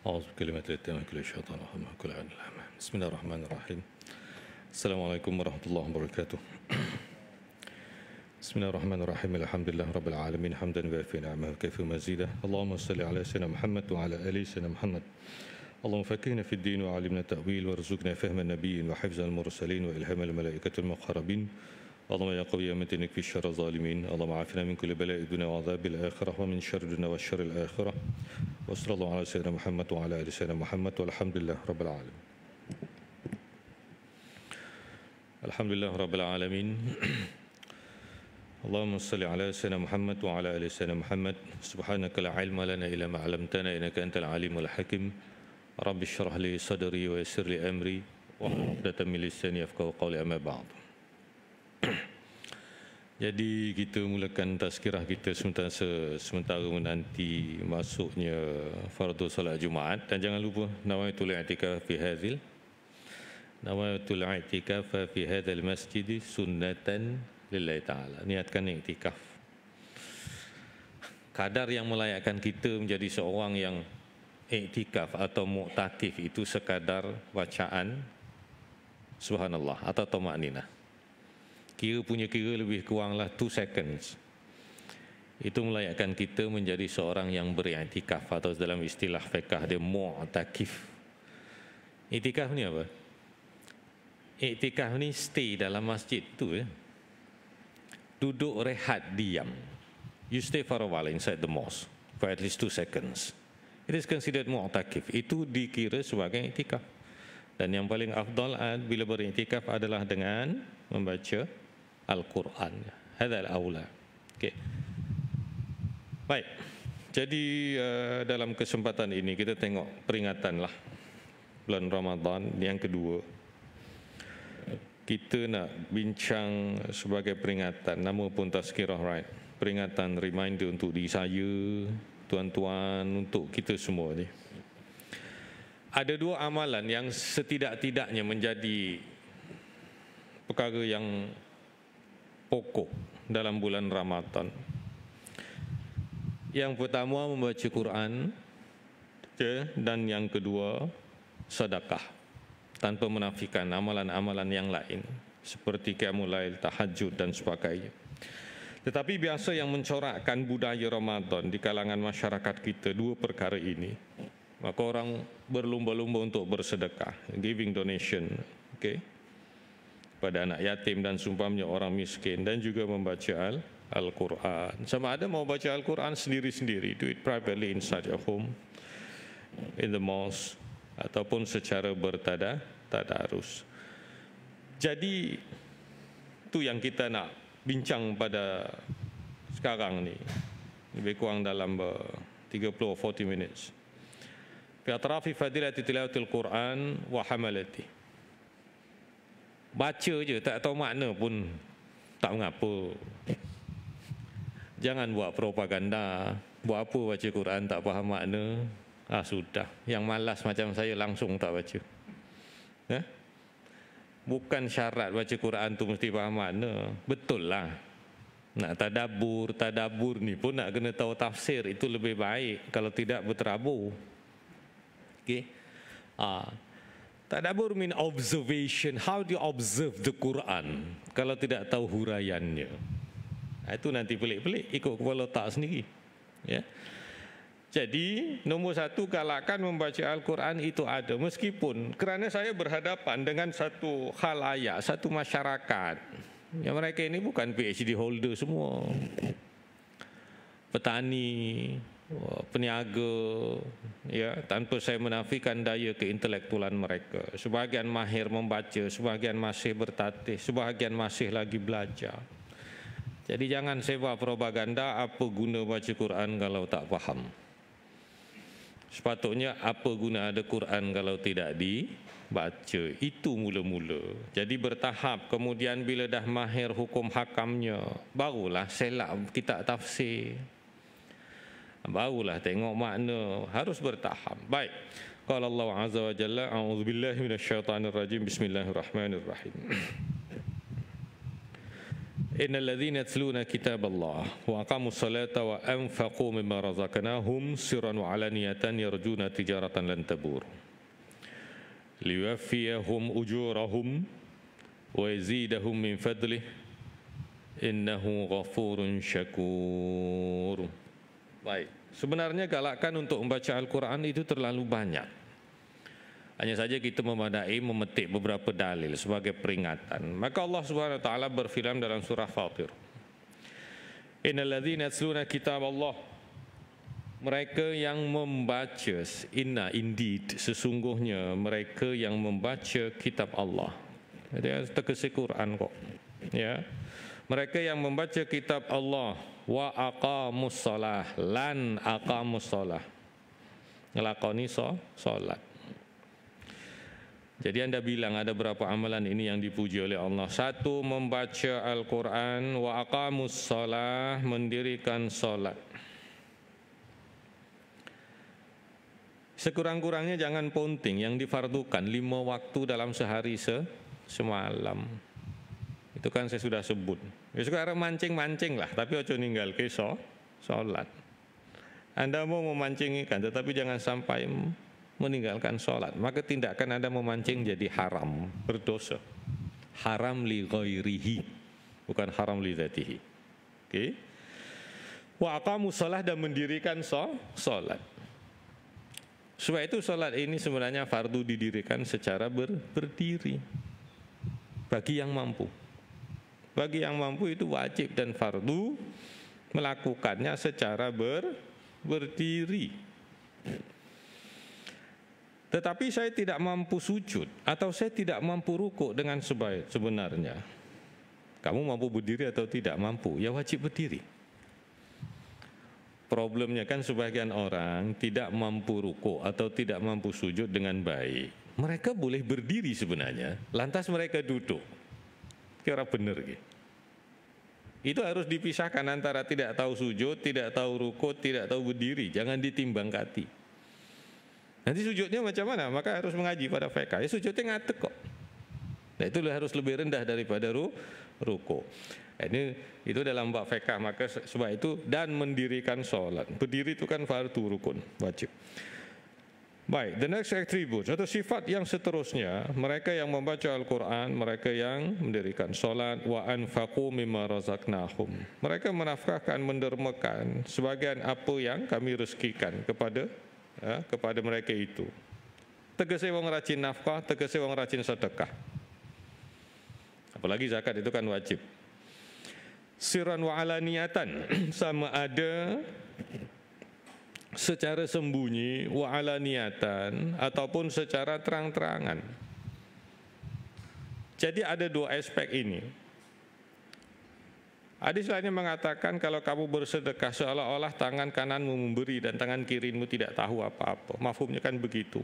أعوذ بكلمات التامة من كل شيطان وهمة وكل عين الهامة. بسم الله الرحمن الرحيم. السلام عليكم ورحمة الله وبركاته. بسم الله الرحمن الرحيم. الحمد لله رب العالمين حمدا وافي نعمه وكيف مزيدا. اللهم صل على سيدنا محمد وعلى آل سيدنا محمد. اللهم فقهنا في الدين وعلمنا التأويل وارزقنا فهم النبيين وحفظ المرسلين وإلهام الملائكة المقربين. اللهم يا قوي يا متين في شر الظالمين. اللهم عافنا من كل بلاء الدنيا وعذاب الآخرة ومن شر الدنيا والشر الآخرة. وصلى الله على سيدنا محمد وعلى آل سيدنا محمد والحمد لله رب العالمين. الحمد لله رب العالمين. اللهم صل على سيدنا محمد وعلى آل سيدنا محمد. سبحانك لا علم لنا إلا ما علمتنا إنك أنت العليم الحكيم. رب اشرح لي صدري ويسر لي أمري واحلل عقدة من لساني يفقهوا قولي أما بعد. Jadi kita mulakan tazkirah kita sementara menanti masuknya fardu solat Jumaat, dan jangan lupa nawaitul i'tikaf fi hadzal masjid sunnatan lillahi ta'ala. Niatkan i'tikaf. Kadar yang melayakkan kita menjadi seorang yang i'tikaf atau mu'takif itu sekadar bacaan subhanallah atau tamakninah. Kira lebih kuranglah 2 seconds. Itu melayakkan kita menjadi seorang yang beriktikaf, atau dalam istilah fiqh dia mu'takif. Iktikaf ni apa? Iktikaf ni stay dalam masjid tu ya. Duduk rehat diam. You stay for a while inside the mosque for at least 2 seconds. It is considered mu'takif. Itu dikira sebagai iktikaf. Dan yang paling afdal bila beriktikaf adalah dengan membaca Al-Quran. Hadzal aula. Okey. Baik. Jadi dalam kesempatan ini kita tengok peringatanlah bulan Ramadan yang kedua. Kita nak bincang sebagai peringatan, nama pun tazkirah, right? Peringatan, reminder untuk diri saya, tuan-tuan, untuk kita semua ni. Ada 2 amalan yang setidak-tidaknya menjadi perkara yang pokok dalam bulan Ramadan. Yang pertama membaca Quran, dan yang kedua sedekah, tanpa menafikan amalan-amalan yang lain seperti qiyamul lail, tahajud dan sebagainya. Tetapi biasa yang mencorakkan budaya Ramadan di kalangan masyarakat kita 2 perkara ini. Maka orang berlumba-lumba untuk bersedekah, giving donation, okay, pada anak yatim dan seumpamanya orang miskin, dan juga membaca Al-Quran. Sama ada mau baca Al-Quran sendiri-sendiri, do it privately inside your home, in the mosque, ataupun secara bertadarus. Jadi itu yang kita nak bincang pada sekarang ni, lebih kurang dalam 30-40 minutes. Fi atrafi fadilati tilawatil Quran wa hamalati. Baca je, tak tahu makna pun tak mengapa. Jangan buat propaganda. Buat apa baca Quran tak faham makna? Sudah. Yang malas macam saya langsung tak baca. Bukan syarat baca Quran tu mesti faham makna. Betul lah. Nak tadabbur ni pun nak kena tahu tafsir. Itu lebih baik. Kalau tidak berterabur. Okay. Tadabbur mean observation. How do you observe the Quran kalau tidak tahu huraiannya? Itu nanti pelik-pelik, ikut kepala otak sendiri. Ya. Jadi nombor 1, galakkan membaca Al-Quran itu ada. Meskipun kerana saya berhadapan dengan satu khalayak, satu masyarakat yang mereka ini bukan PhD holder semua, petani, peniaga, ya, tanpa saya menafikan daya keintelektualan mereka. Sebahagian mahir membaca, sebahagian masih bertatih, sebahagian masih lagi belajar. Jadi jangan sewa propaganda apa guna baca Quran kalau tak faham. Sepatutnya apa guna ada Quran kalau tidak dibaca. Itu mula-mula. Jadi bertahap, kemudian bila dah mahir hukum hakamnya, barulah selak kitab tafsir. Barulah tengok makna, harus bertahap. Baik. Qala Allah Azza wa Jalla, a'udzubillahi minasyaitonirrajim. Bismillahirrahmanirrahim. Innal ladzina yatluna kitaballah wa aqamus salata wa anfaqu mimma razaqnahum sirran wa alaniyatan yarjuna tijaratan lan tabur liyuwaffiyahum ujurahum wa yazidahum min fadlih innahu ghafurun syakur. Baik, sebenarnya galakan untuk membaca Al-Quran itu terlalu banyak. Hanya saja kita memadai memetik beberapa dalil sebagai peringatan. Maka Allah Subhanahu wa taala berfirman dalam surah Fatir. Innal ladzina yatluna kitaballah, mereka yang membaca, indeed, sesungguhnya mereka yang membaca kitab Allah. Jadi terkesi Quran kok. Ya. Mereka yang membaca kitab Allah wa aqamus shalah, lan aqamus shalah, ngelakoni salat. Jadi Anda bilang ada berapa amalan ini yang dipuji oleh Allah? Satu, membaca Al-Quran, wa aqamus shalah, mendirikan salat. Sekurang-kurangnya jangan ponting, yang difardukan 5 waktu dalam sehari semalam. Itu kan saya sudah sebut. Ya sekarang mancing-mancing lah, tapi ojo ninggal ke salat. Anda mau memancing ikan, tetapi jangan sampai meninggalkan sholat, maka tindakan Anda memancing jadi haram, berdosa. Haram li ghairihi, bukan haram li dzatihi. Oke. Wa aqamus shalah, dan mendirikan sholat. Sebab itu sholat ini sebenarnya fardu didirikan secara berdiri bagi yang mampu. Bagi yang mampu itu wajib dan fardu melakukannya secara berdiri. Tetapi saya tidak mampu sujud atau saya tidak mampu rukuk dengan sebaik sebenarnya. Kamu mampu berdiri atau tidak mampu? Ya wajib berdiri. Problemnya kan sebagian orang tidak mampu rukuk atau tidak mampu sujud dengan baik. Mereka boleh berdiri sebenarnya, lantas mereka duduk. Kira benar gitu. Itu harus dipisahkan antara tidak tahu sujud, tidak tahu rukuk, tidak tahu berdiri. Jangan ditimbang-kati. Nanti sujudnya macam mana? Maka harus mengaji pada fiqh. Ya sujudnya ngadeg kok. Nah itu harus lebih rendah daripada ruku. Ini itu dalam bab fiqh. Maka sebab itu dan mendirikan sholat. Berdiri itu kan fardu rukun, wajib. Baik, the next attribute atau sifat yang seterusnya, mereka yang membaca Al-Quran, mereka yang mendirikan sholat, wa anfaqu mimma razaqnahum. Mereka menafkahkan, mendermakan sebagian apa yang kami rezekikan kepada mereka itu. Tegese wong rajin nafkah, tegese wong rajin sedekah. Apalagi zakat itu kan wajib. Sirran wa alaniyatan, sama ada secara sembunyi, wa alaniyatan, ataupun secara terang-terangan. Jadi ada 2 aspek ini. Hadis lainnya mengatakan kalau kamu bersedekah seolah-olah tangan kananmu memberi dan tangan kirimu tidak tahu apa-apa. Mafhumnya kan begitu.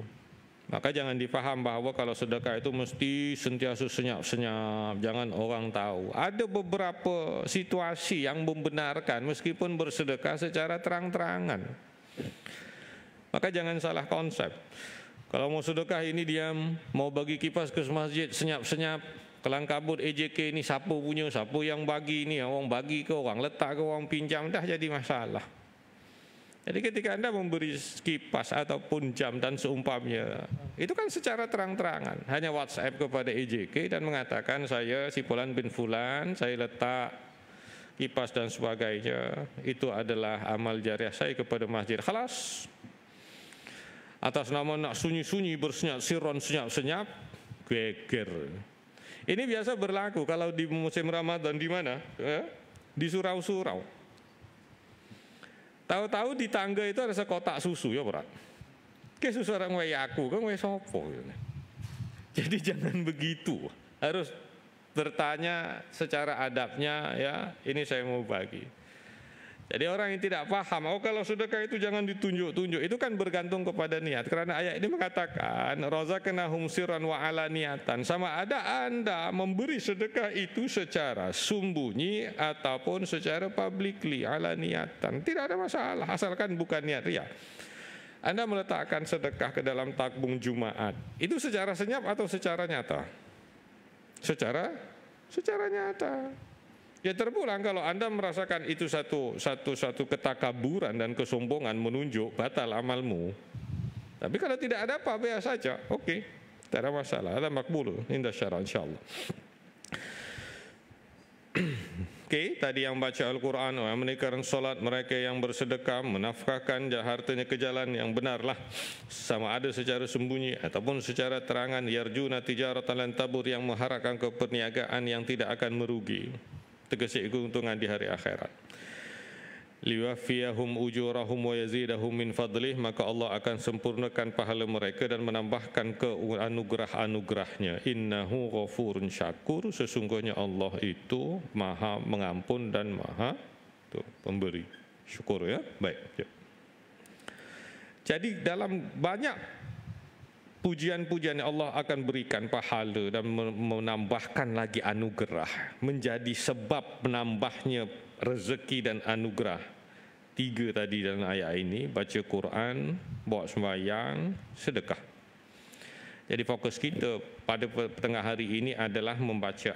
Maka jangan difaham bahwa kalau sedekah itu mesti sentiasa senyap-senyap, jangan orang tahu. Ada beberapa situasi yang membenarkan meskipun bersedekah secara terang-terangan. Maka jangan salah konsep. Kalau mau sedekah ini diam, mau bagi kipas ke masjid senyap-senyap. Kelang kabut EJK ini siapa punya, siapa yang bagi ini, orang bagi ke orang, letak ke orang, pinjam, dah jadi masalah. Jadi ketika Anda memberi kipas ataupun jam dan seumpamanya, itu kan secara terang-terangan. Hanya WhatsApp kepada EJK dan mengatakan saya si Fulan bin Fulan, saya letak kipas dan sebagainya, itu adalah amal jariah saya kepada masjid. Khalas. Atas nama nak sunyi-sunyi bersenyap, siron senyap-senyap, geger. Ini biasa berlaku kalau di musim Ramadan di mana? Di surau-surau. Tahu-tahu di tangga itu ada sekotak susu ya berat. Kayak susu orang wae aku, kan wae sopo. Jadi jangan begitu. Harus bertanya secara adabnya ya, ini saya mau bagi. Jadi orang yang tidak paham, oh kalau sedekah itu jangan ditunjuk-tunjuk, itu kan bergantung kepada niat. Karena ayat ini mengatakan razaqnahum sirran wa alaniyatan. Sama ada Anda memberi sedekah itu secara sembunyi ataupun secara publicly, alaniyatan. Tidak ada masalah, asalkan bukan niat riya. Anda meletakkan sedekah ke dalam tabung Jumat, itu secara senyap atau secara nyata? Secara nyata. Ya terpulang kalau Anda merasakan itu satu ketakaburan dan kesombongan menunjuk batal amalmu. Tapi kalau tidak ada apa, biasa saja, oke, tak ada masalah, ada makbul indah syara insyaallah. Oke, tadi yang baca Al-Quran, yang menunaikan solat, mereka yang bersedekah, menafkahkan hartanya ke jalan yang benarlah, sama ada secara sembunyi ataupun secara terangan, yarjuna tijaratan lan tabur, yang mengharapkan keperniagaan yang tidak akan merugi, tegesi keuntungan di hari akhirat. Liwafiyahum ujurahum wa yazidahum min fadlih, maka Allah akan sempurnakan pahala mereka dan menambahkan ke anugerah-anugerahnya. Innahu ghafurun syakur, sesungguhnya Allah itu maha mengampun dan maha pemberi syukur, ya. Baik, ya. Jadi dalam banyak pujian-pujian Allah akan berikan pahala dan menambahkan lagi anugerah, menjadi sebab menambahnya rezeki dan anugerah. 3 tadi dalam ayat ini, baca Quran, buat sembahyang, sedekah. Jadi fokus kita pada tengah hari ini adalah membaca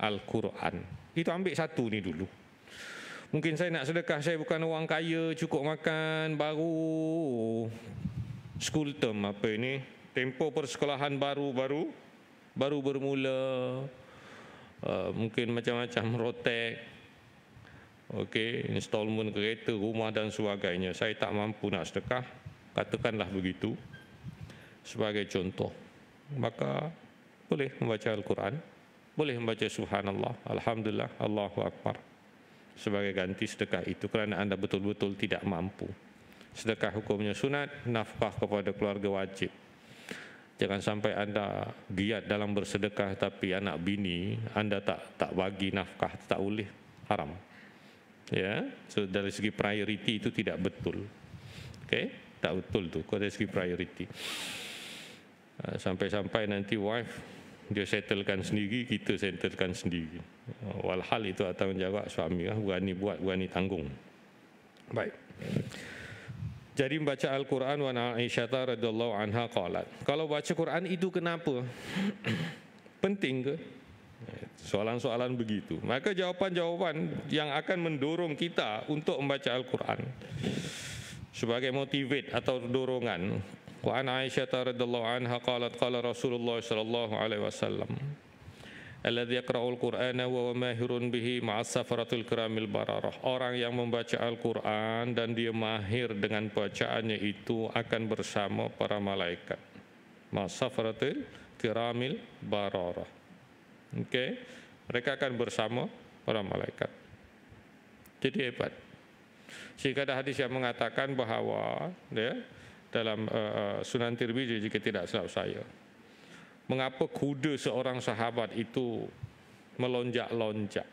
Al-Quran. Itu ambil satu ni dulu. Mungkin saya nak sedekah, saya bukan orang kaya, cukup makan, baru school term apa ini, tempoh persekolahan baru bermula, mungkin macam-macam rotek, okey, installment kereta, rumah dan sebagainya. Saya tak mampu nak sedekah, katakanlah begitu sebagai contoh. Maka boleh membaca Al-Quran, boleh membaca Subhanallah, Alhamdulillah, Allahu Akbar sebagai ganti sedekah itu, kerana anda betul-betul tidak mampu. Sedekah hukumnya sunat, nafkah kepada keluarga wajib. Jangan sampai anda giat dalam bersedekah tapi anak bini anda tak bagi nafkah, tak boleh, haram. Ya, so dari segi priority itu tidak betul. Okey, tak betul tu dari segi priority. Sampai-sampai nanti wife dia settlekan sendiri, kita settlekan sendiri. Walhal itu tanggungjawab suami, berani buat, berani tanggung. Baik. Jadi membaca Al-Quran, wa Aisyah radhiyallahu anha qalat. Kalau baca Quran itu kenapa? Penting ke? Soalan-soalan begitu. Maka jawapan-jawapan yang akan mendorong kita untuk membaca Al-Quran sebagai motivate atau dorongan. Wa an Aisyah radhiyallahu anha qalat qala Rasulullah sallallahu alaihi wasallam, alladzi yaqra'ul Qur'ana wa huwa mahirun bihi ma'as safaratil kiramil bararah. Orang yang membaca Al-Quran dan dia mahir dengan bacaannya itu akan bersama para malaikat. Ma'as safaratil kiramil bararah. Okey, mereka akan bersama para malaikat. Jadi hebat. Jika ada hadis yang mengatakan bahawa ya, dalam Sunan Tirmizi jika tidak silap saya, mengapa kuda seorang sahabat itu melonjak-lonjak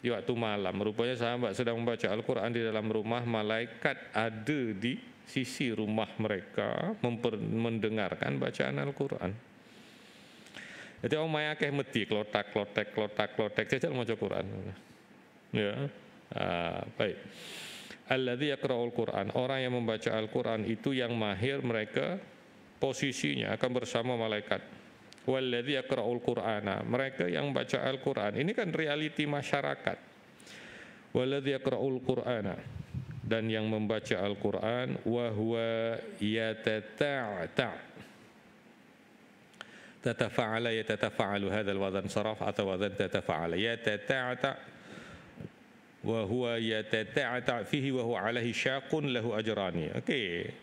di waktu malam. Rupanya sahabat sedang membaca Al-Quran di dalam rumah, malaikat ada di sisi rumah mereka mendengarkan bacaan Al-Quran. Jadi orang mai akeh meti klotak jajal maca Quran. Ya. Baik. Alladzi yaqra'ul Quran, orang yang membaca Al-Quran itu yang mahir, mereka posisinya akan bersama malaikat. Walladzi yaqra'ul Qur'ana, mereka yang baca Al-Quran. Ini kan realiti masyarakat. Walladzi yaqra'ul Qur'ana, dan yang membaca Al-Quran, wa huwa yatata'ta. Yatatafa'alu hadzal wazan saraf atau wazan tatafa'ala. Yatata'ta wa huwa yatata'ta fihi wa huwa alaihi syaqun lahu ajrani. Okay.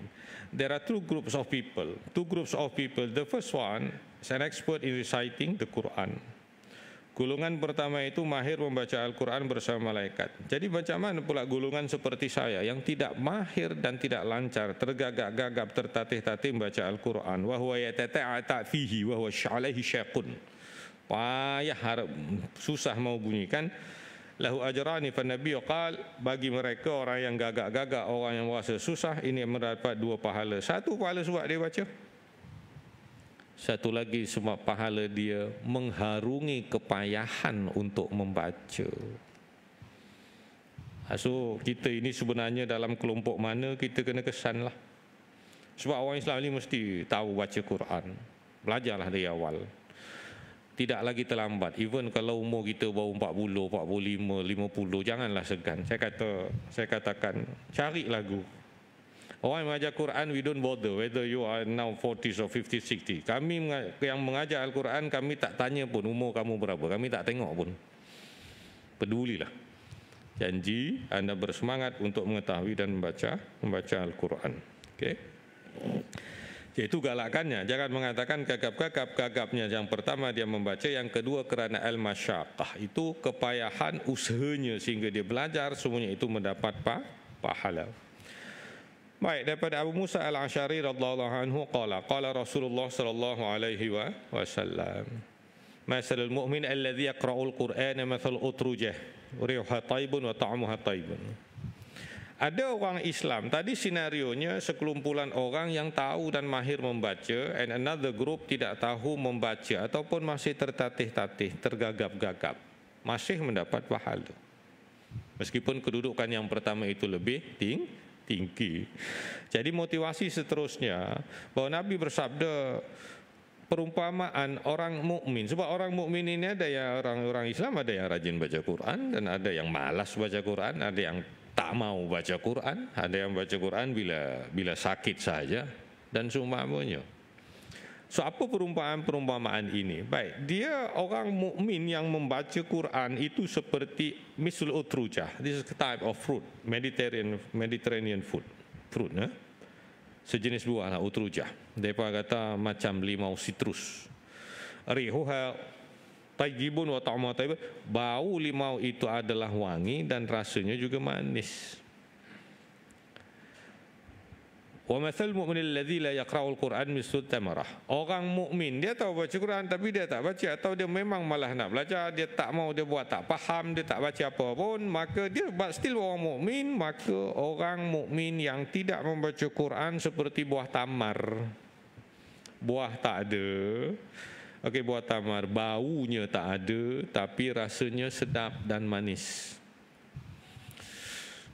There are two groups of people. The first one is an expert in reciting the Quran. Golongan pertama itu mahir membaca Al-Quran bersama malaikat. Jadi macam mana pula golongan seperti saya yang tidak mahir dan tidak lancar, tergagap-gagap, tertatih-tatih membaca Al-Quran. Wa huwa yatata'ata fihi wa huwa alaihi syaqun. Payah, susah mau bunyikan. Lahu ajrani, fa Nabi qal, bagi mereka orang yang gagak-gagak, orang yang merasa susah, ini mendapat 2 pahala. 1 pahala sebab dia baca, satu lagi sebab pahala dia mengharungi kepayahan untuk membaca. So kita ini sebenarnya dalam kelompok mana kita kena kesan lah. Sebab orang Islam ini mesti tahu baca Quran, belajarlah dari awal. tidak lagi terlambat. Even kalau umur kita baru 40, 45, 50, janganlah segan. Saya katakan cari lagu. Orang yang mengajar Quran, we don't bother whether you are now 40s or 50s, 60. Kami yang mengajar Al-Quran, kami tak tanya pun umur kamu berapa. Kami tak tengok pun. Pedulilah. Janji anda bersemangat untuk mengetahui dan membaca Al-Quran. Okey. Itu galakannya. Jangan mengatakan gagap-gagapnya. Yang pertama dia membaca, yang kedua kerana al-masyaqqah. Itu kepayahan usahanya sehingga dia belajar, semuanya itu mendapat pahala. Baik, daripada Abu Musa Al-Asy'ari radhiyallahu anhu qala Rasulullah sallallahu alaihi wasallam, masalul mu'min alladhi yaqra'ul Qur'ana mathal utrujah, rihuha taibun wa ta'muha taibun. Ada orang Islam, tadi senarionya sekelumpulan orang yang tahu dan mahir membaca, and another group tidak tahu membaca ataupun masih tertatih-tatih, tergagap-gagap, masih mendapat pahala. Meskipun kedudukan yang pertama itu lebih tinggi. Jadi motivasi seterusnya bahwa Nabi bersabda perumpamaan orang mukmin. Sebab orang mukmin ini ada yang orang Islam, ada yang rajin baca Quran dan ada yang malas baca Quran, ada yang tak mau baca Quran, ada yang baca Quran bila sakit saja dan seumpamanya. So apa perumpamaan ini? Baik, dia orang mukmin yang membaca Quran itu seperti misal utrujah. This is a type of fruit, Mediterranean fruit, sejenis buah lah, utrujah. Mereka kata macam limau sitrus. Rihuha tayyibun wa ta'muha tayyibun. Bau limau itu adalah wangi dan rasanya juga manis. Wa mathal mu'min alladhi la yaqra'ul Qur'an mislu tamarah. Orang mukmin dia tahu baca Quran tapi dia tak baca, atau dia memang malah nak belajar, dia tak mau, dia buat tak faham, dia tak baca apa pun, maka dia still orang mukmin. Maka orang mukmin yang tidak membaca Quran seperti buah tamar. Buah tak ada. Okey, buah tamar baunya tak ada tapi rasanya sedap dan manis.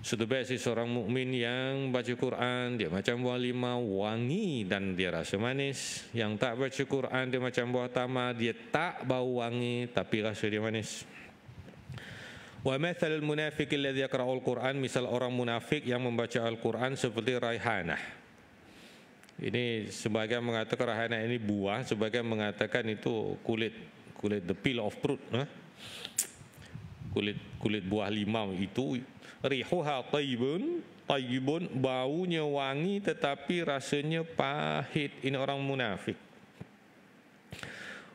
So the best is seorang mukmin yang baca Quran, dia macam buah limau, wangi dan dia rasa manis. Yang tak baca Quran, dia macam buah tamar, dia tak bau wangi tapi rasa dia manis. Wa mathalul munafiq alladhi yaqra'ul Quran, misal orang munafik yang membaca Al-Quran seperti raihanah. Ini sebagian mengatakan raihanah ini buah, sebagian mengatakan itu kulit the peel of fruit, kulit buah limau itu. Rihuha tayyibun, baunya wangi tetapi rasanya pahit. Ini orang munafik.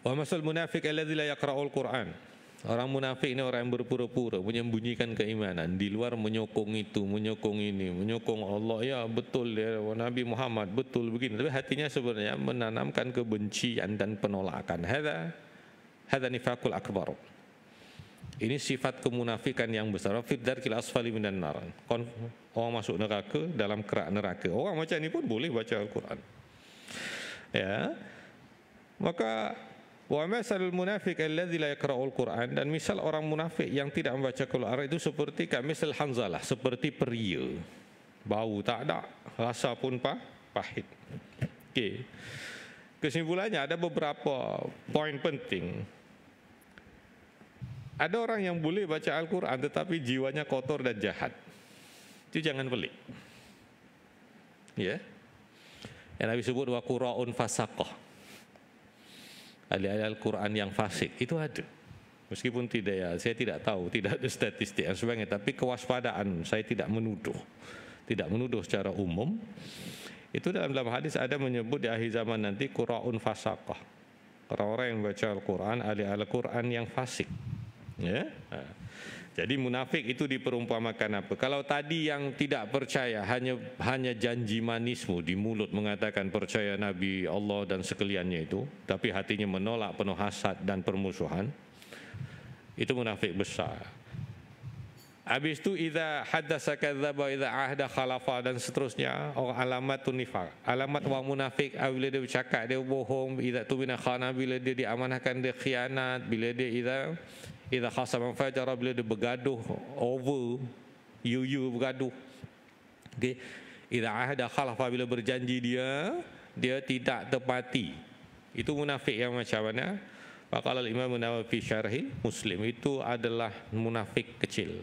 Wa masal munafik alladzi la yaqra'ul Quran. Orang munafik ini orang yang berpura-pura menyembunyikan keimanan, di luar menyokong itu, menyokong ini, menyokong Allah, ya betul ya Nabi Muhammad betul begini, tapi hatinya sebenarnya menanamkan kebencian dan penolakan. Hadza nifaqul akbar. Ini sifat kemunafikan yang besar. Fi dzarkil asfali minan nar. Orang masuk neraka, dalam kerak neraka. Orang macam ni pun boleh baca Al-Quran. Ya. Maka wa masalul munafiq alladzi la yaqra'ul Quran, dan misal orang munafik yang tidak membaca Al-Quran itu seperti kamisal hanzalah, seperti peria. Bau tak ada, rasa pun pahit. Okey. Kesimpulannya ada beberapa poin penting. Ada orang yang boleh baca Al-Quran tetapi jiwanya kotor dan jahat. Itu jangan pelik. Ya. Yang Nabi sebut wa qura'un fasaqah. Ahli Al-Quran yang fasik itu ada. Meskipun tidak, ya, saya tidak tahu, tidak ada statistik dan sebagainya, tapi kewaspadaan, saya tidak menuduh. Tidak menuduh secara umum. Itu dalam hadis ada menyebut di akhir zaman nanti qura'un fasaqah. Orang-orang yang baca Al-Quran, ahli Al-Quran yang fasik. Ya. Jadi munafik itu diperumpamakan apa? Kalau tadi yang tidak percaya hanya janji manismu di mulut mengatakan percaya Nabi, Allah dan sekaliannya itu, tapi hatinya menolak, penuh hasad dan permusuhan, itu munafik besar. Habis itu idza haddasa kadzdzaba, idza ahda khalafa dan seterusnya, alamatun nifaq. Alamat orang munafik bila dia bercakap dia bohong, idza tumina khana, bila dia diamanahkan dia khianat, bila dia idza khasama fajara, bila dia bergaduh over you bergaduh. Okey, idza ahda khalafa, bila berjanji dia tidak tepati. Itu munafik yang macam mana? Faqala al-Imam Nawawi fi syarhi Muslim, itu adalah munafik kecil.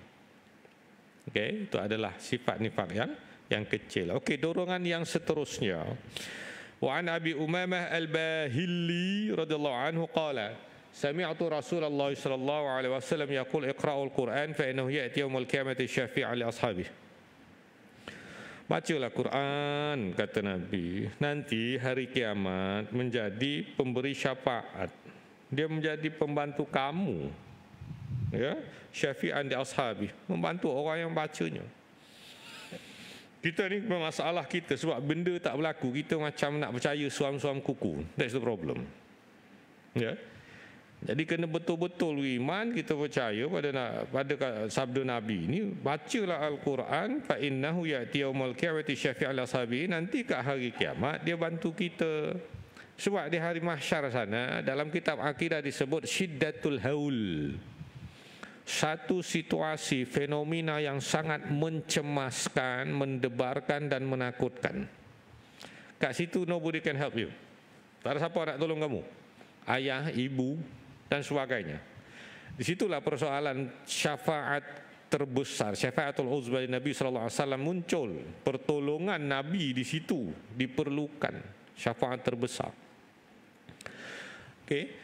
Okey, itu adalah sifat nifak yang kecil. Okey, dorongan yang seterusnya. Wa an Abi Umamah Al-Bahili radhiyallahu anhu qala sami'tu Rasulullah sallallahu alaihi wasallam yaqul iqra'ul Qur'an fa innahu ya'ti yaumil qiyamati syafi'an li ashabihi. Bacalah Quran, kata Nabi, nanti hari kiamat menjadi pemberi syafaat. Dia menjadi pembantu kamu, ya, syafi'an di ashabi, membantu orang yang bacanya. Kita ni masalah kita, sebab benda tak berlaku, kita macam nak percaya suam-suam kuku. That's the problem. Ya. Jadi kena betul-betul iman, kita percaya pada sabda Nabi ni. Bacalah Al-Quran, fa innahu ya'ti yaumil qiyamati syafi'an li ashabi, nanti kat hari kiamat dia bantu kita. Sebab di hari mahsyar sana, dalam kitab akidah disebut syiddatul haul, satu situasi, fenomena yang sangat mencemaskan, mendebarkan dan menakutkan. Kat situ nobody can help you. Tak ada siapa nak tolong kamu, ayah, ibu dan sebagainya. Disitulah persoalan syafaat terbesar, syafaatul uzma Nabi sallallahu alaihi wasallam muncul. Pertolongan Nabi di situ diperlukan, syafaat terbesar. Okey.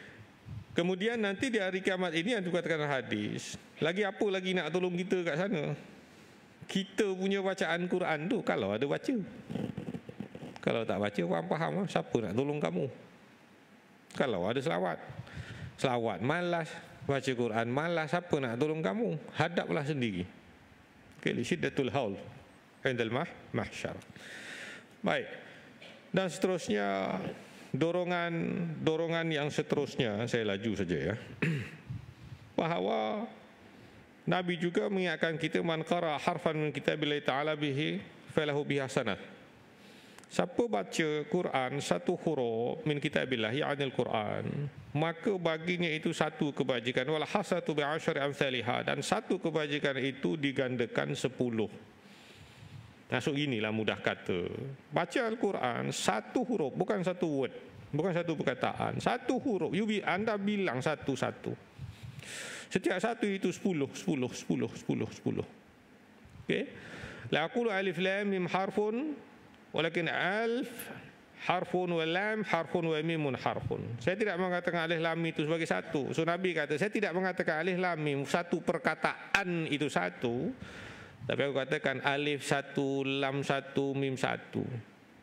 Kemudian nanti di hari kiamat ini yang dikatakan hadis, lagi apa lagi nak tolong kita kat sana? Kita punya bacaan Quran tu kalau ada baca. Kalau tak baca, faham siapa nak tolong kamu? Kalau ada selawat malas, baca Quran malas, siapa nak tolong kamu? Hadaplah sendiri. Okey, syiddatul haul indal mahsyar. Baik. Dan seterusnya, dorongan yang seterusnya, saya laju saja ya. Bahawa Nabi juga mengingatkan kita, man qara harfan min kitabillahi ta'ala bihi falahu bihi hasanah. Siapa baca Quran satu huruf min kitabillah, ya'nil Quran, maka baginya itu satu kebajikan, wal hasanatu bi asyri amsalihha, dan satu kebajikan itu digandakan 10. Masuk inilah mudah kata. Baca Al-Quran satu huruf, bukan satu word, bukan satu perkataan, satu huruf. Anda bilang satu-satu. Setiap satu itu 10. Okey. La aqulu alif lam mim harfun walakin alf harfun wa lam harfun wa mimun harfun. Saya tidak mengatakan alif lam itu sebagai satu. So Nabi kata, saya tidak mengatakan alif lam mim satu perkataan itu satu. Tapi aku katakan alif satu, lam satu, mim satu.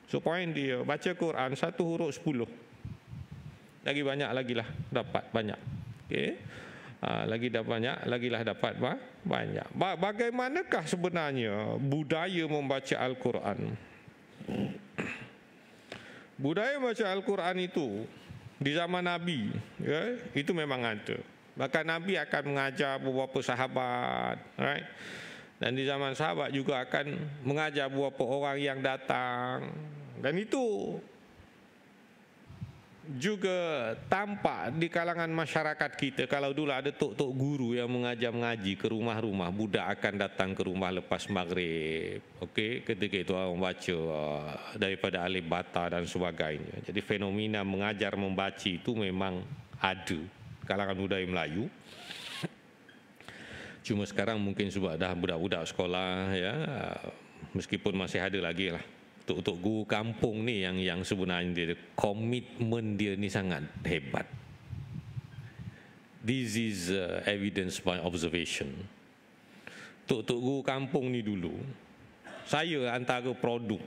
So point dia, baca Quran satu huruf 10. Lagi banyak lagilah dapat banyak. Okey. Lagilah dapat banyak. Bagaimanakah sebenarnya budaya membaca Al-Quran? Budaya membaca Al-Quran itu di zaman Nabi, ya, itu memang ada. Bahkan Nabi akan mengajar beberapa sahabat, right? Dan di zaman sahabat juga akan mengajar beberapa orang yang datang. Dan itu juga tampak di kalangan masyarakat kita. Kalau dulu ada tok-tok guru yang mengajar mengaji ke rumah-rumah, budak akan datang ke rumah lepas maghrib. Okey, ketika itu orang baca daripada alif bata dan sebagainya. Jadi fenomena mengajar membaca itu memang ada kalangan budaya Melayu. Cuma sekarang mungkin sebab dah budak-budak sekolah, ya, meskipun masih ada lagi lah. Untuk guru kampung ni yang sebenarnya dia, komitmen dia ni sangat hebat. This is evidence by observation. Untuk guru kampung ni dulu, saya antara produk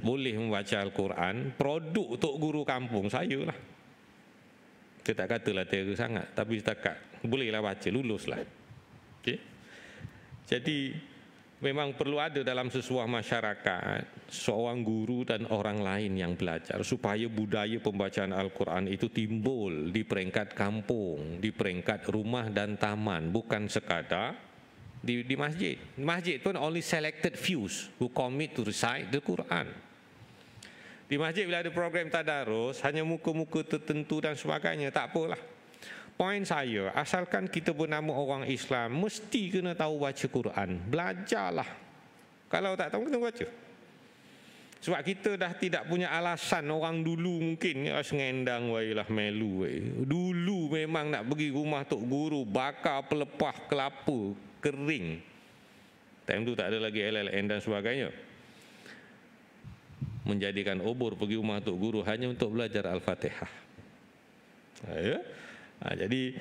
boleh membaca Al-Quran, produk untuk guru kampung saya lah. Saya tak katalah terror sangat, tapi setakat bolehlah baca, luluslah. Okay? Jadi memang perlu ada dalam sebuah masyarakat seorang guru dan orang lain yang belajar, supaya budaya pembacaan Al-Quran itu timbul di peringkat kampung, di peringkat rumah dan taman, bukan sekadar di masjid. Masjid pun only selected few who commit to recite the Quran. Di masjid bila ada program tadarus, hanya muka-muka tertentu dan sebagainya, tak apalah. Poin saya, asalkan kita bernama orang Islam, mesti kena tahu baca Quran. Belajarlah. Kalau tak tahu, kena baca. Sebab kita dah tidak punya alasan. Orang dulu mungkin sengendang wailah melu. Dulu memang nak pergi rumah tok guru, bakar pelepah kelapa kering. Time tu tak ada lagi LLN dan sebagainya. Menjadikan obor pergi rumah tok guru hanya untuk belajar Al-Fatihah. Ya? Jadi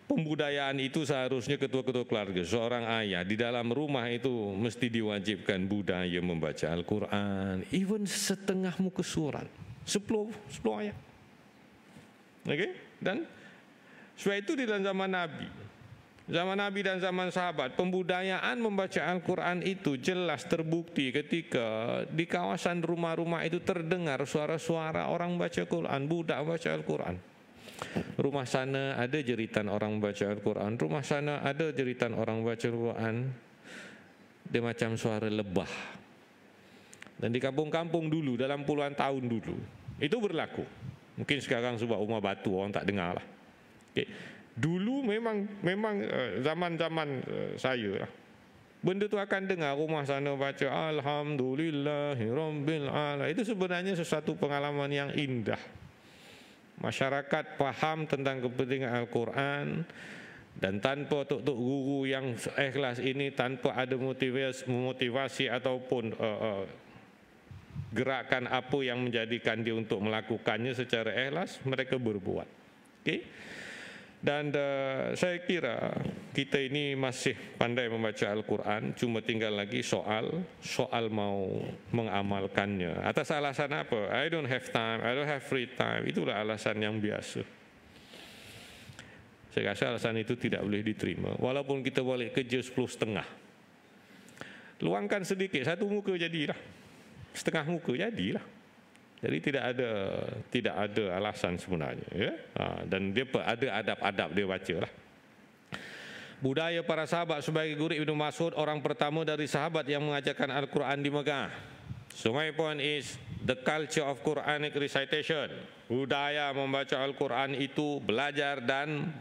pembudayaan itu seharusnya ketua-ketua keluarga, seorang ayah di dalam rumah itu mesti diwajibkan budaya membaca Al-Quran, even setengah muka surat, 10 ayat. Okey? Dan sebab itu di dalam zaman Nabi dan zaman sahabat, pembudayaan membaca Al-Quran itu jelas terbukti ketika di kawasan rumah-rumah itu terdengar suara-suara orang baca Quran, budak baca Al-Quran. Rumah sana ada jeritan orang baca Al-Quran, rumah sana ada jeritan orang baca Al-Quran. Dia macam suara lebah. Dan di kampung-kampung dulu, dalam puluhan tahun dulu, itu berlaku. Mungkin sekarang sebab rumah batu orang tak dengar lah. Okay. Dulu memang zaman-zaman saya lah, benda tu akan dengar rumah sana baca Alhamdulillahirabbil alamin. Itu sebenarnya sesuatu pengalaman yang indah. Masyarakat faham tentang kepentingan Al-Quran, dan tanpa tok guru yang ikhlas ini, tanpa ada motivasi ataupun gerakan apa yang menjadikan dia untuk melakukannya secara ikhlas, mereka berbuat. Okay? Dan saya kira kita ini masih pandai membaca Al-Quran, cuma tinggal lagi soal mau mengamalkannya. Atas alasan apa? I don't have time, I don't have free time. Itulah alasan yang biasa. Saya rasa alasan itu tidak boleh diterima. Walaupun kita balik kerja 10.30, luangkan sedikit, satu muka jadilah, setengah muka jadilah. Jadi tidak ada alasan sebenarnya, ya. Dan dia ada adab-adab dia baca lah. Budaya para sahabat sebagai guru Ibnu Mas'ud, orang pertama dari sahabat yang mengajarkan Al-Quran di Mekah. So my point is the culture of Quranic recitation. Budaya membaca Al-Quran itu, belajar dan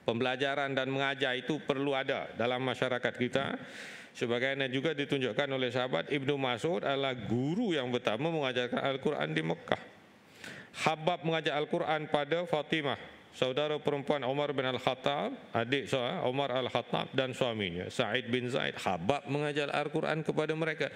pembelajaran dan mengajar itu perlu ada dalam masyarakat kita. Sebagaimana juga ditunjukkan oleh sahabat, Ibnu Mas'ud adalah guru yang pertama mengajarkan Al-Quran di Mekah. Habab mengajar Al-Quran pada Fatimah, saudara perempuan Umar bin Al-Khattab, adik Umar Al-Khattab, dan suaminya Sa'id bin Zaid. Habab mengajar Al-Quran kepada mereka.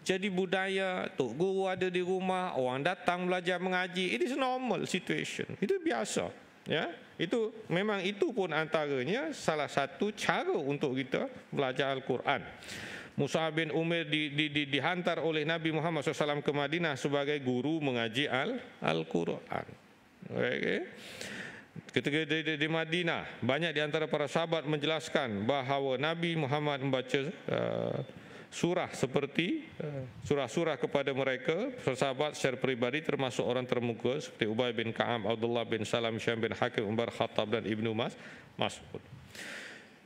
Jadi budaya tok guru ada di rumah, orang datang belajar mengaji, it is normal situation, itu biasa, ya. Itu memang itu pun antaranya salah satu cara untuk kita belajar Al-Quran. Mus'ab bin Umair dihantar oleh Nabi Muhammad SAW ke Madinah sebagai guru mengaji Al-Quran. Okay. Ketika di Madinah, banyak di antara para sahabat menjelaskan bahawa Nabi Muhammad membaca surah seperti surah-surah kepada mereka, sahabat secara peribadi, termasuk orang termuka seperti Ubay bin Ka'ab, Abdullah bin Salam, Syam bin Hakim, Umar Khattab dan Ibnu Mas'ud.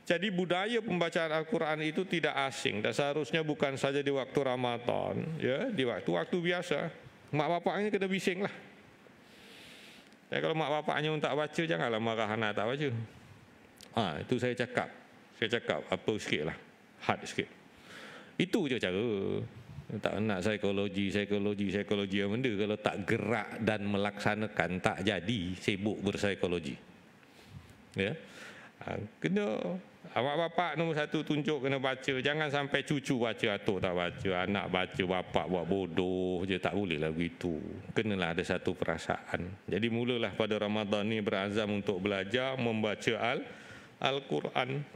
Jadi budaya pembacaan Al-Quran itu tidak asing dan seharusnya bukan saja di waktu Ramadan, ya, di waktu biasa. Mak bapaknya kena bising lah. Kalau mak bapaknya tak baca, janganlah marah anak tak baca. Itu saya cakap apa sikit lah, hard sikit. Itu je cara. Tak nak psikologi yang benda. Kalau tak gerak dan melaksanakan, tak jadi sibuk berpsikologi. Ya. Kena awak bapak nombor satu tunjuk kena baca. Jangan sampai cucu baca, atuk tak baca, anak baca, bapak buat bodoh je. Tak boleh lah begitu. Kenalah ada satu perasaan. Jadi mulalah pada Ramadan ni berazam untuk belajar membaca Al-Quran.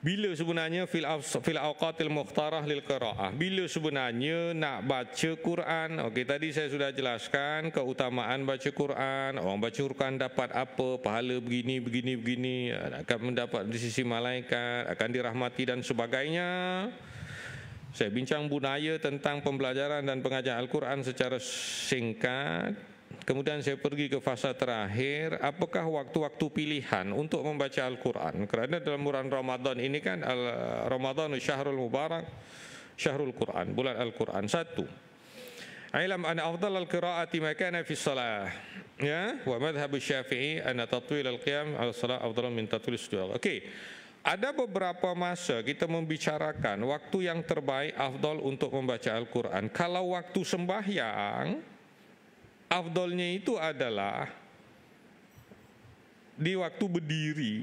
Bila sebenarnya fil awqatil mukhtarah lil qiraah, bila sebenarnya nak baca Quran. Okey, tadi saya sudah jelaskan keutamaan baca Quran. Orang baca Quran dapat apa, pahala begini, akan mendapat di sisi malaikat, akan dirahmati dan sebagainya. Saya bincang budaya tentang pembelajaran dan pengajaran Al-Quran secara singkat. Kemudian saya pergi ke fasa terakhir, apakah waktu-waktu pilihan untuk membaca Al-Quran? Kerana dalam bulan Ramadan ini kan, Ramadan syahrul mubarak, syahrul Quran, bulan Al-Quran. Satu, ilam anna afdal al-qira'ati ma kana fi shalah, ya, wa madhhab Syafi'i anna tatwil al-qiyam al-salah afdal min tatwil as-sujud. Okey. Ada beberapa masa kita membicarakan waktu yang terbaik afdal untuk membaca Al-Quran. Kalau waktu sembahyang, afdalnya itu adalah di waktu berdiri.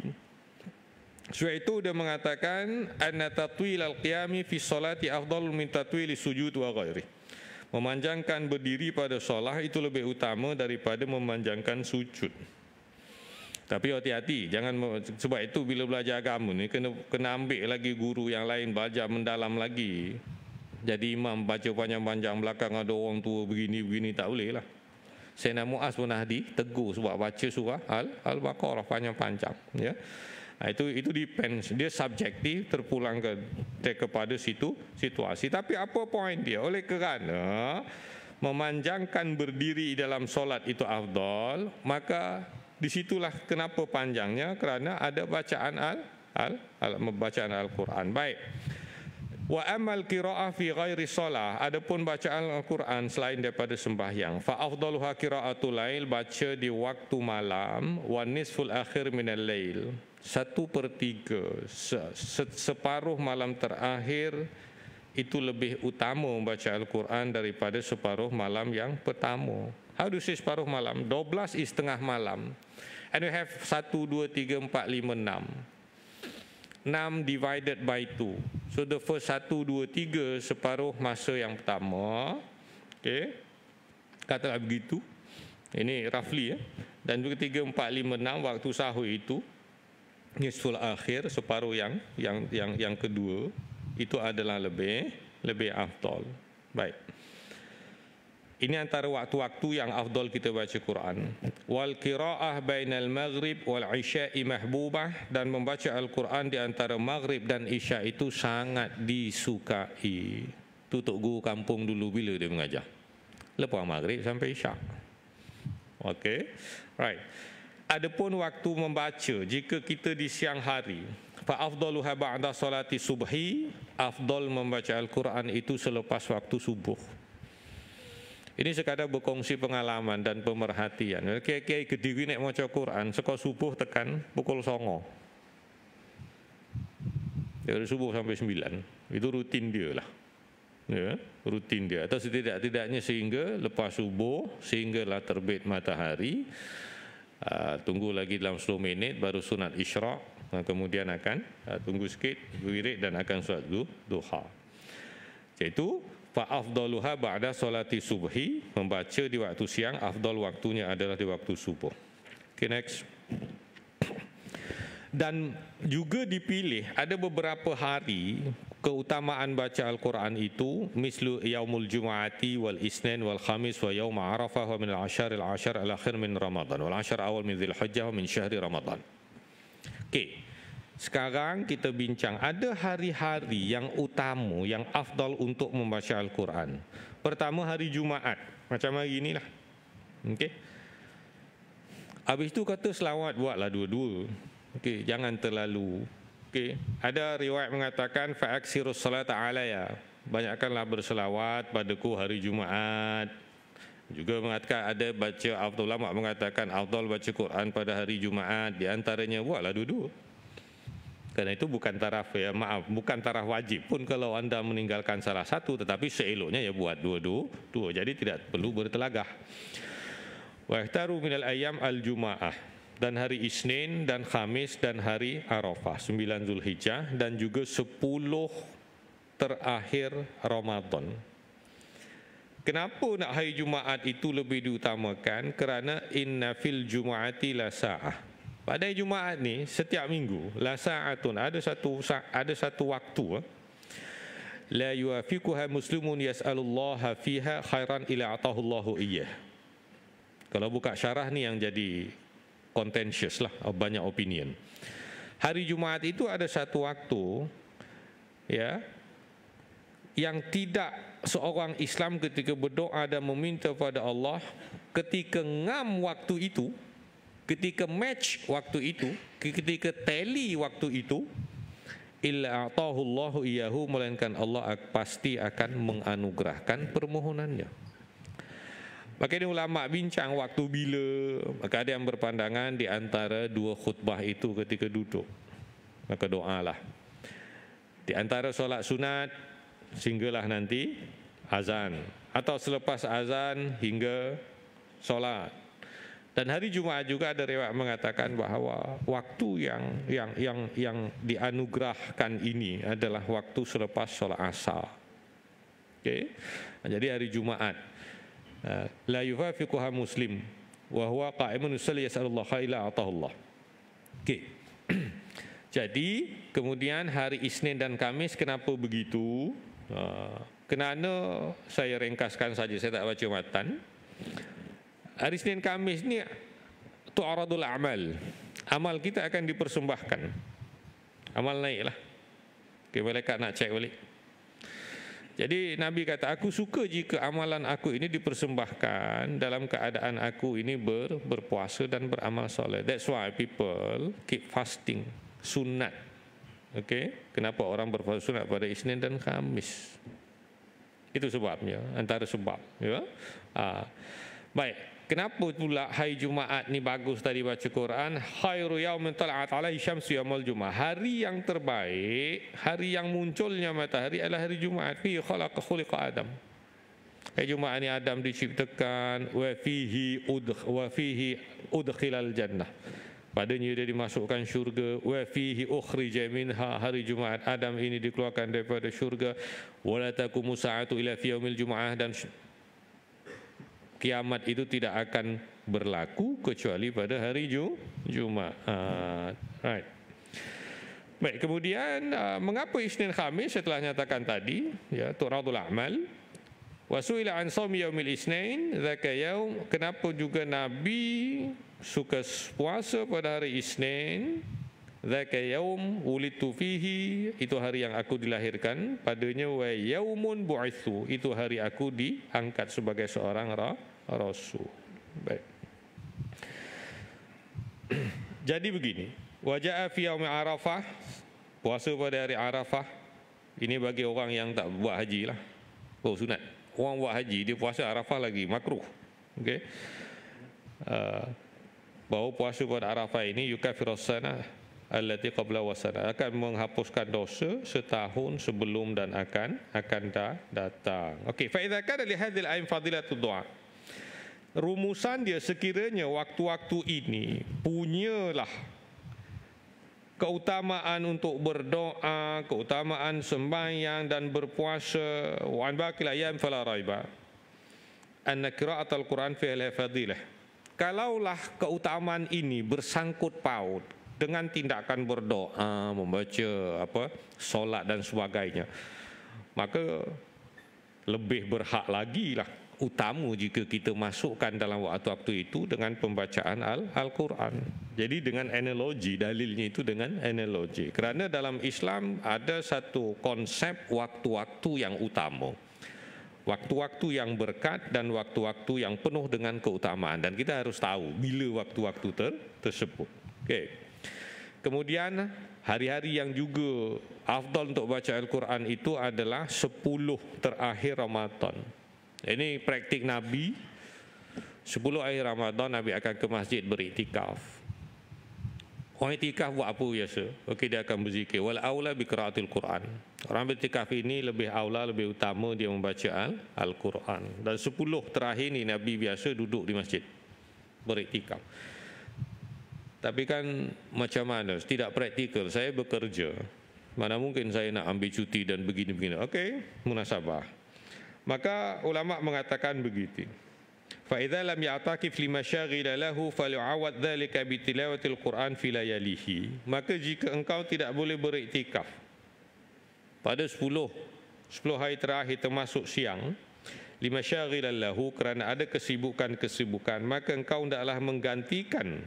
Sebab itu dia mengatakan anna tatwil al-qiyami fi sholati afdal min tatwil sujud wa ghairi. Memanjangkan berdiri pada solat itu lebih utama daripada memanjangkan sujud. Tapi hati-hati, jangan, sebab itu bila belajar agama ni kena ambil lagi guru yang lain belajar mendalam lagi. Jadi imam baca panjang-panjang, belakang ada orang tua begini-begini, tak boleh lah. Sayyidina Muaz pernah ditegur sebab baca surah Al-Baqarah panjang-panjang, ya. Itu depends, dia subjektif, terpulang kepada situasi. Tapi apa poin dia? Oleh kerana memanjangkan berdiri dalam solat itu afdal, maka disitulah kenapa panjangnya, kerana ada bacaan bacaan Al-Quran. Baik. Wa amal qiraah fi ghairi shalah, adapun bacaan Al-Quran selain daripada sembahyang, fa afdaluha qiraatul lail, baca di waktu malam, wa nisful akhir minal lail, 1/3 separuh malam terakhir itu lebih utama membaca Al-Quran daripada separuh malam yang pertama. How do you say separuh malam? 12 is tengah malam. And we have 1, 2, 3, 4, 5, 6. 6 divided by 2. So the first 1, 2, 3 separuh masa yang pertama. Okay. Katalah begitu. Ini roughly, ya. Dan 2, 3, 4, 5, 6 waktu sahur itu nisful akhir, separuh yang kedua itu adalah lebih afdal. Baik. Ini antara waktu-waktu yang afdal kita baca Quran. Wal qiraah bainal maghrib wal isya'i mahbubah, dan membaca Al-Quran di antara maghrib dan isya itu sangat disukai. Tutup guru kampung dulu bila dia mengajar? Lepas maghrib sampai isya. Okey. Right. Adapun waktu membaca, jika kita di siang hari, fa afdaluha ba'da salati subhi, afdal membaca Al-Quran itu selepas waktu subuh. Ini sekadar berkongsi pengalaman dan pemerhatian. Kiai-kiai Kediri nak baca Quran sekal subuh tekan pukul 9. Dari subuh sampai 9. Itu rutin dia lah. Ya, rutin dia. Atau setidak-tidaknya sehingga lepas subuh, sehinggalah terbit matahari. Tunggu lagi dalam 10 minit baru sunat isyraq. Kemudian akan tunggu sikit, wirid, dan akan solat duha. Iaitu fa afdaluha ba'da solati subhi, membaca di waktu siang, afdal waktunya adalah di waktu subuh. Okay, next. Dan juga dipilih ada beberapa hari keutamaan baca Al-Quran itu, mislu yaumul jum'ati wal isnin wal khamis wa yaum arafah wa min al-ashar al-akhir min Ramadan wal ashar awal min Dzulhijjah wa min syahri Ramadan. Okay. Sekarang kita bincang ada hari-hari yang utama, yang afdal untuk membaca Al-Quran. Pertama hari Jumaat, macam hari inilah. Okey. Habis itu kata selawat, buatlah dua-dua. Okey, jangan terlalu. Okey, ada riwayat mengatakan fa'aksirus salata alayya, banyakkanlah berselawat padaku hari Jumaat. Juga mengatakan ada baca afdal, ulama mengatakan afdal baca Quran pada hari Jumaat, di antaranya buatlah dua-dua. Kerana itu bukan taraf, ya maaf, bukan taraf wajib pun kalau anda meninggalkan salah satu, tetapi seeloknya ya buat dua-dua. Jadi tidak perlu bertelagah. Wa ihtaru minal ayyam al-juma'ah, dan hari Isnin dan Khamis dan hari Arafah 9 Zulhijjah, dan juga 10 terakhir Ramadan. Kenapa nak hari Jumaat itu lebih diutamakan? Kerana inna fil jum'ati la sa'ah. Pada Jumaat ni setiap minggu la sa'atun, ada satu waktu la yuafiquha muslimun yas'alullaha fiha khairan ila atahullahu iyyah. Kalau buka syarah ni yang jadi contentious lah, banyak opinion. Hari Jumaat itu ada satu waktu, ya, yang tidak seorang Islam ketika berdoa dan meminta pada Allah, ketika ngam waktu itu, ketika match waktu itu, ketika tally waktu itu, illa atahullahu iyyahu, melainkan Allah pasti akan menganugerahkan permohonannya. Maka ini ulama bincang waktu bila. Maka ada yang berpandangan di antara dua khutbah itu ketika duduk. maka doalah. Di antara solat sunat sehinggalah nanti azan, atau selepas azan hingga solat. Dan hari Jumaat juga ada riwayat mengatakan bahawa waktu yang dianugerahkan ini adalah waktu selepas solat asar. Okey. Jadi hari Jumaat la yufafiquha muslim wa huwa qa'imun yusalli yas'alullah illa atahullah. Okey. Jadi kemudian hari Isnin dan Khamis kenapa begitu? Kerana saya ringkaskan saja, saya tak baca matan. Hari Isnin Khamis ni tu'aradul amal. Amal kita akan dipersembahkan. Amal naiklah. Okay, malaikat nak cek balik. Jadi Nabi kata, aku suka jika amalan aku ini dipersembahkan dalam keadaan aku ini berpuasa dan beramal soleh. That's why people keep fasting, sunat. Okay? Kenapa orang berpuasa sunat pada Isnin dan Khamis? Itu sebabnya, antara sebab. Ya? Baik. Kenapa pula hari Jumaat ni bagus tadi baca Quran? Khairu yaumin tala'at alaihi syamsu yaumul Jumaat. Hari yang terbaik, hari yang munculnya matahari adalah hari Jumaat. Fi khuliqa Adam. Hari Jumaat ni Adam diciptakan, wa fihi udkhilal jannah. Padanya dia dimasukkan syurga. Wa fihi ukhrija minha. Hari Jumaat Adam ini dikeluarkan daripada syurga. Wa la taqumu sa'atu illa fi yaumil Jumaah, dan kiamat itu tidak akan berlaku kecuali pada hari Jumaat. Right. Baik, kemudian mengapa Isnin Khamis? Saya telah nyatakan tadi, ya, tu'radul a'mal. Wa su'ila an shaumi yaumil Isnin, dzaka yaum. Kenapa juga Nabi suka puasa pada hari Isnin? Dzaka yaum wulidtu fihi, itu hari yang aku dilahirkan padanya. Wa yaumun bu'itsu, itu hari aku diangkat sebagai seorang rasul. Baik. Jadi begini, waja'a fi yaumi Arafah, puasa pada hari Arafah. Ini bagi orang yang tak buat haji lah. Oh, sunat. Orang buat haji dia puasa Arafah lagi makruh. Okey. Bahawa puasa pada Arafah ini yukafirus sanah allati qabla wasana, akan menghapuskan dosa setahun sebelum dan akan datang. Okey, fa idza kana li hadzal aim fadilatud du'a. Rumusan dia, sekiranya waktu-waktu ini punyalah keutamaan untuk berdoa, keutamaan sembahyang dan berpuasa, wa an baqil ayyam fala raiba anna qira'atul Quran fiha fadilah. Kalaulah keutamaan ini bersangkut paut dengan tindakan berdoa, membaca solat dan sebagainya, maka lebih berhak lagi lah, utama jika kita masukkan dalam waktu-waktu itu dengan pembacaan Al-Quran. Jadi dengan analogi, dalilnya itu dengan analogi. Kerana dalam Islam ada satu konsep waktu-waktu yang utama, waktu-waktu yang berkat dan waktu-waktu yang penuh dengan keutamaan, dan kita harus tahu bila waktu-waktu tersebut. Okay. Kemudian hari-hari yang juga afdal untuk baca Al-Quran itu adalah 10 terakhir Ramadan. Ini praktik Nabi. 10 akhir Ramadan Nabi akan ke masjid beriktikaf. Orang iktikaf buat apa biasa? Okey, dia akan berzikir. Wal aula bi qiraatil Quran. Orang beriktikaf ini lebih aula, lebih utama dia membaca Al-Quran. Dan 10 terakhir ni Nabi biasa duduk di masjid beriktikaf. Tapi kan macam mana? Tidak praktikal. Saya bekerja. Mana mungkin saya nak ambil cuti dan begini-begini. Okey, munasabah. Maka ulama mengatakan begitu. Fa idza lam ya'takif li masyaghil lahu falyu'awad dzalika bi tilawatil Quran fi layalihi. Maka jika engkau tidak boleh beriktikaf pada 10 hari terakhir termasuk siang, li masyaghil lahu, kerana ada kesibukan-kesibukan, maka engkau hendaklah menggantikan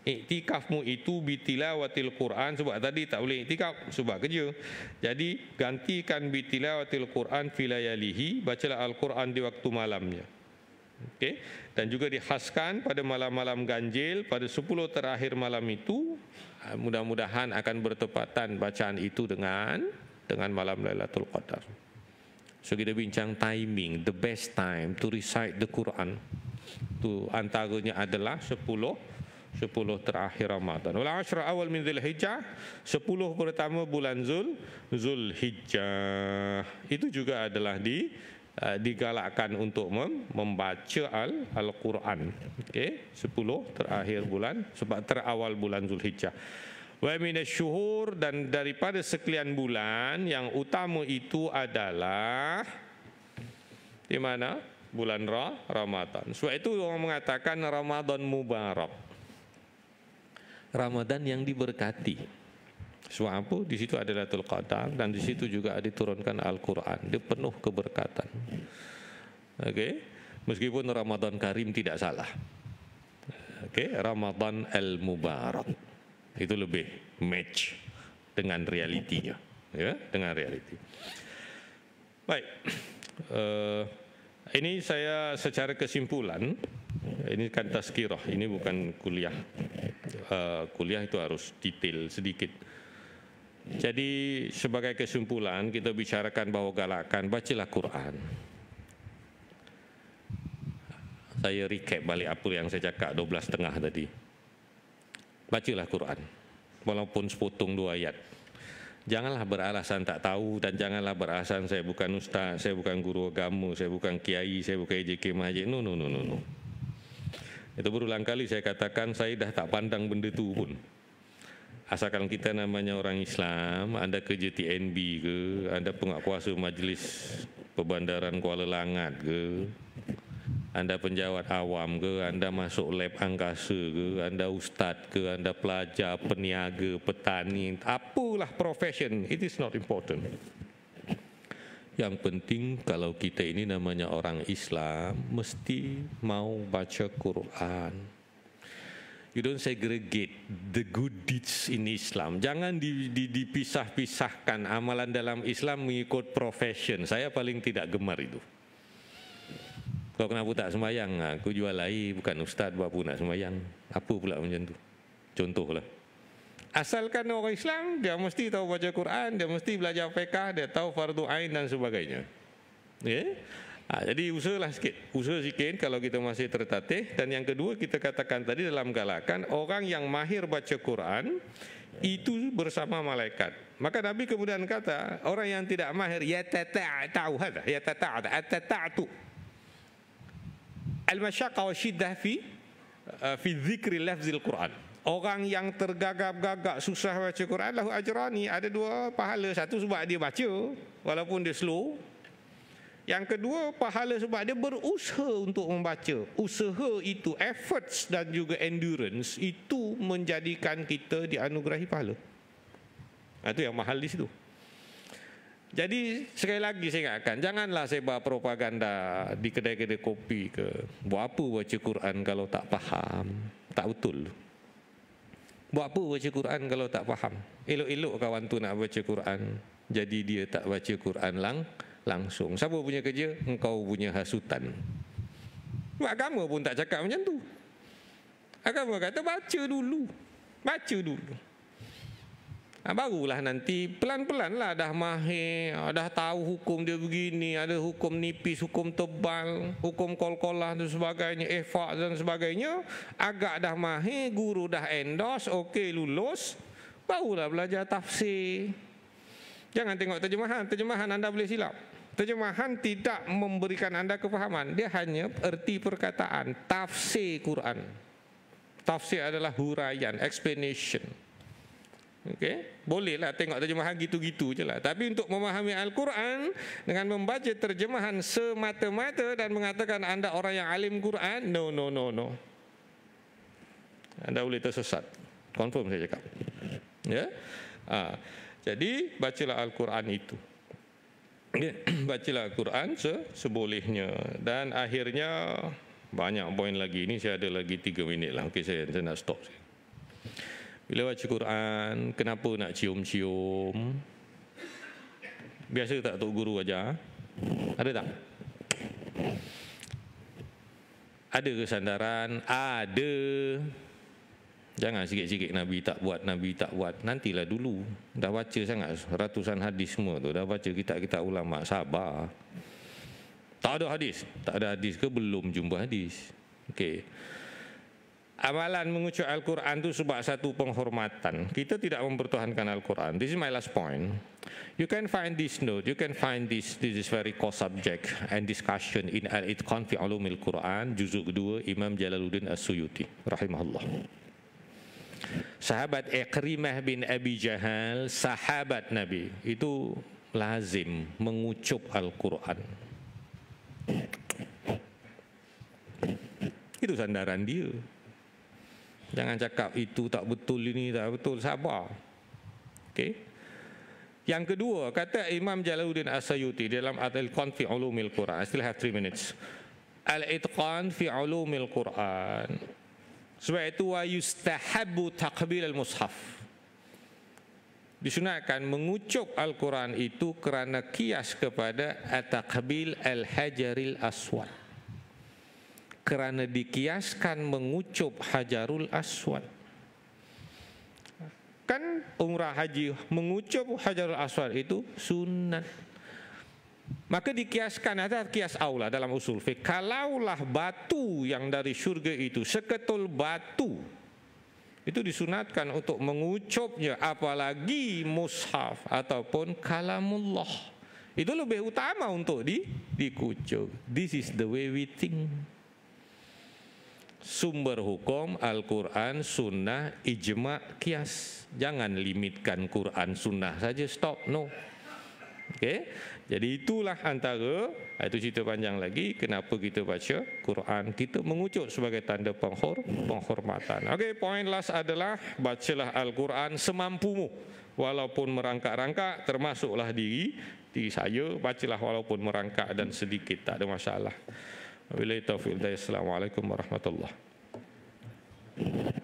iktikafmu itu bitilawatil Quran. Sebab tadi tak boleh iktikaf sebab kerja. Jadi gantikan bitilawatil Quran fi layalihi, bacalah Al-Quran di waktu malamnya. Okey, dan juga dihaskan pada malam-malam ganjil, pada 10 terakhir malam itu, mudah-mudahan akan bertepatan bacaan itu dengan malam Lailatul Qadar. So kita bincang timing, the best time to recite the Quran. Tu antaranya adalah 10 10 terakhir Ramadan. Wal ashra awal min Zulhijjah, 10 pertama bulan Zulhijjah. Itu juga adalah digalakkan untuk membaca Al-Quran. Okey, 10 terakhir bulan sebab terawal bulan Zulhijjah. Wa minasyuhur, dan daripada sekalian bulan yang utama itu adalah di mana? Bulan Ramadan. Sebab itu orang mengatakan Ramadan Mubarak. Ramadan yang diberkati. Sebab apa? Di situ ada Lailatul Qadar dan di situ juga diturunkan Al-Quran. Dia penuh keberkatan. Okey, meskipun Ramadan Karim tidak salah. Okey, Ramadan Al-Mubarak itu lebih match dengan realitinya, ya, dengan realiti. Baik. Ini saya secara kesimpulan, ini kan tazkirah, ini bukan kuliah. Kuliah itu harus detail sedikit. Jadi sebagai kesimpulan kita bicarakan bahawa galakan bacalah Quran. Saya recap balik apa yang saya cakap 12.30 tadi. Bacalah Quran, walaupun sepotong 2 ayat. Janganlah beralasan tak tahu dan janganlah beralasan saya bukan ustaz, saya bukan guru agama, saya bukan kiai, saya bukan EJK Masjid. No. Itu berulang kali saya katakan, saya dah tak pandang benda tu pun. Asalkan kita namanya orang Islam, anda kerja TNB ke, anda penguatkuasa Majlis Perbandaran Kuala Langat ke, anda penjawat awam ke, anda masuk lab angkasa ke, anda ustaz ke, anda pelajar, peniaga, petani, apalah profession, it is not important. Yang penting kalau kita ini namanya orang Islam, mesti mau baca Quran. You don't segregate the good deeds in Islam. Jangan dipisah-pisahkan amalan dalam Islam mengikut profession. Saya paling tidak gemar itu. Kau kenapa tak sembahyang? Aku jual air, bukan ustaz, buat apa nak sembahyang? Apa pula macam tu? Contohlah. Asalkan orang Islam, dia mesti tahu baca Quran, dia mesti belajar fiqh, dia tahu fardu ain dan sebagainya. Okay? Jadi usahalah sikit. Usaha sikit kalau kita masih tertatih. Dan yang kedua kita katakan tadi dalam galakan, orang yang mahir baca Quran, itu bersama malaikat. Maka Nabi kemudian kata, orang yang tidak mahir, yatata'u hadha, yatata'u. Al-masyaqqa wa syiddah fi dzikri lafzil Quran. Orang yang tergagap-gagap susah baca Quran, lahu ajrani, ada 2 pahala. Satu sebab dia baca walaupun dia slow. Yang kedua pahala sebab dia berusaha untuk membaca. Usaha itu, efforts dan juga endurance itu menjadikan kita dianugerahi pahala. Itu yang mahal di situ. Jadi sekali lagi saya ingatkan, janganlah sebar propaganda di kedai-kedai kopi ke. Buat apa baca Quran kalau tak faham? Tak betul. Buat apa baca Quran kalau tak faham? Elok-elok kawan tu nak baca Quran, jadi dia tak baca Quran langsung. Siapa punya kerja? Engkau punya hasutan. Agama pun tak cakap macam tu. Agama kata baca dulu. Baca dulu. Barulah nanti pelan-pelan lah dah mahir, dah tahu hukum dia begini, ada hukum nipis, hukum tebal, hukum kol-kolah dan sebagainya, ifak dan sebagainya. Agak dah mahir, guru dah endorse, okey lulus, barulah belajar tafsir. Jangan tengok terjemahan, terjemahan anda boleh silap. Terjemahan tidak memberikan anda kefahaman, dia hanya erti perkataan. Tafsir Quran, tafsir adalah huraian, explanation. Okey, bolehlah tengok terjemahan gitu-gitu je lah. Tapi untuk memahami Al-Quran dengan membaca terjemahan semata-mata dan mengatakan anda orang yang alim Quran, no. Anda boleh tersesat. Confirm saya cakap. Ya. Jadi bacalah Al-Quran itu. Bacalah Al-Quran sebolehnya. Dan akhirnya banyak poin lagi. Ini saya ada lagi 3 minit lah. Okey, saya nak stop. Bila baca Quran, kenapa nak cium-cium? Biasa tak Tok Guru ajar? Ada tak? Ada kesandaran? Ada. Jangan sikit-sikit Nabi tak buat, nantilah dulu. Dah baca sangat ratusan hadis semua tu, dah baca kitab-kitab ulama, sabar. Tak ada hadis ke belum jumpa hadis. Okey. amalan mengucap Al-Quran itu sebab satu penghormatan. Kita tidak mempertuhankan Al-Quran. This is my last point. You can find this note, you can find this is very core subject and discussion in Al-Itqan fi Ulumil Quran, juzuk kedua, Imam Jalaluddin As-Suyuti, rahimahullah. Sahabat Ikrimah bin Abi Jahal, sahabat Nabi, itu lazim mengucap Al-Quran. Itu sandaran dia. Jangan cakap itu tak betul, ini tak betul, sabar. Okey. Yang kedua, kata Imam Jalaluddin As-Suyuti dalam Al-Itqan fi Ulumil Quran. I still have 3 minutes. Al-Itqan fi Ulumil Quran. Sebab itu wa yustahabbu taqbil al-mushaf. Disunatkan mengucap Al-Quran itu kerana kias kepada at-taqbil al-hajaril aswad. Kerana dikiaskan mengucap Hajarul Aswad. Kan umrah haji mengucap Hajarul Aswad itu sunat. Maka dikiaskan, ada kias aula dalam usul fiqh. Kalaulah batu yang dari syurga itu, seketul batu, itu disunatkan untuk mengucapnya, apalagi mushaf ataupun kalamullah. Itu lebih utama untuk dikucap. This is the way we think. Sumber hukum Al-Quran, Sunnah, Ijma', Qiyas. Jangan limitkan Quran, Sunnah saja, stop, no. Okay? Jadi itulah antara, itu cerita panjang lagi, kenapa kita baca Quran. Kita mengucap sebagai tanda penghormatan. Okay, poin last adalah, bacalah Al-Quran semampumu. Walaupun merangkak-rangkak, termasuklah diri saya, bacalah walaupun merangkak dan sedikit, tak ada masalah. Wabillahi taufiq. Assalamualaikum warahmatullahi wabarakatuh.